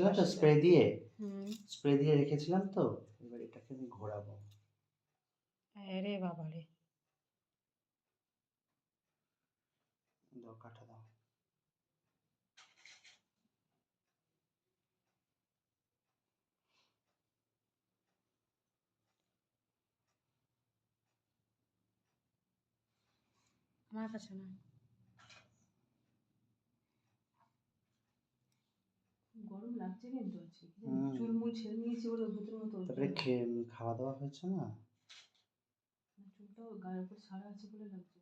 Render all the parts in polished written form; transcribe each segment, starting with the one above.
রেখেছিলাম তো স্প্রে দিয়ে রেখেছিলাম তো, এবার এটাকে আমি ঘোরাবো। আরে বাবা রে, দাও কাটা দাও। আমার কাছে না, গরম লাগছে কিন্তু আছে, চুলমুল ছেড়ে নিয়েছি বলে ভূতের মতো। তারপরে খাওয়া দাওয়া হয়েছে না, চুলটাও গায়ের উপর ছাড়া আছে বলে লাগছে।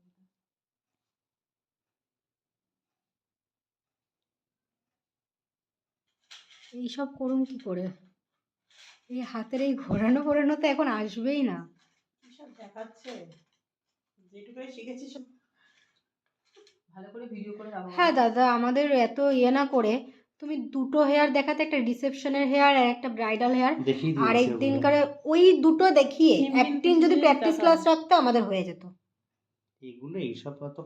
এইসব করুন কি করে, এই হাতের এই ঘোরানো ঘোরানো তো এখন আসবেই না। সব দেখাচ্ছে, যেটুকুই শিখেছি সব ভালো করে ভিডিও করে রাখো। হ্যাঁ দাদা, আমাদের এত ইয়ে না করে তুমি দুটো হেয়ার দেখাতে, একটা রিসেপশনের হেয়ার আর একটা ব্রাইডাল হেয়ার, দেখিয়ে আর দিয়েছি একদিনকার ওই দুটো দেখিয়ে একদিন যদি প্র্যাকটিস ক্লাস রাখতে আমাদের হয়ে যেত। এগুলো এইসব তো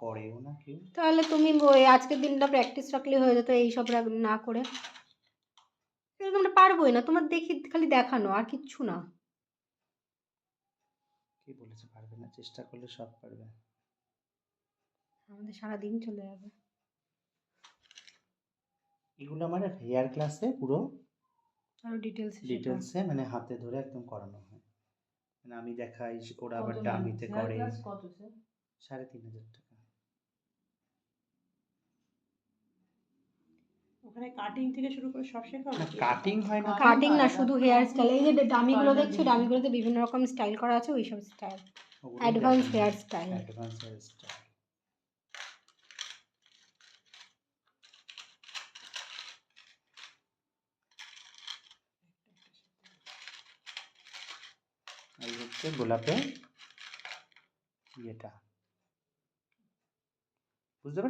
করেও না কেউ। তাহলে তুমি ওই আজকের দিনটা প্র্যাকটিস রাখলে হয়ে যেত, এইসব না করে। তোমরা পারবোই না, তোমার দেখি খালি দেখানো আর কিচ্ছু না। কে বলেছে পারবে না, চেষ্টা করলে সব পারবে। আমাদের সারা দিন চলে যাবে। এগুলো আমার হেয়ার ক্লাসে পুরো আরো ডিটেলসে মানে হাতে ধরে একদম করানো হয়, মানে আমি দেখাই, ওরা আবার ডামিতে করে। কত স্যার? 3,500 টাকা। ওখানে কাটিং থেকে শুরু করে সব শেখানো? কাটিং হয় না, কাটিং না, শুধু হেয়ার স্টাইল। এই যে ডামিগুলো দেখছো, ডামিগুলোতে বিভিন্ন রকম স্টাইল করা আছে, ওই সব স্টাইল, অ্যাডভান্স হেয়ার স্টাইল। এই হচ্ছে গোলাপের ইয়েটা, বুঝতে পারছো?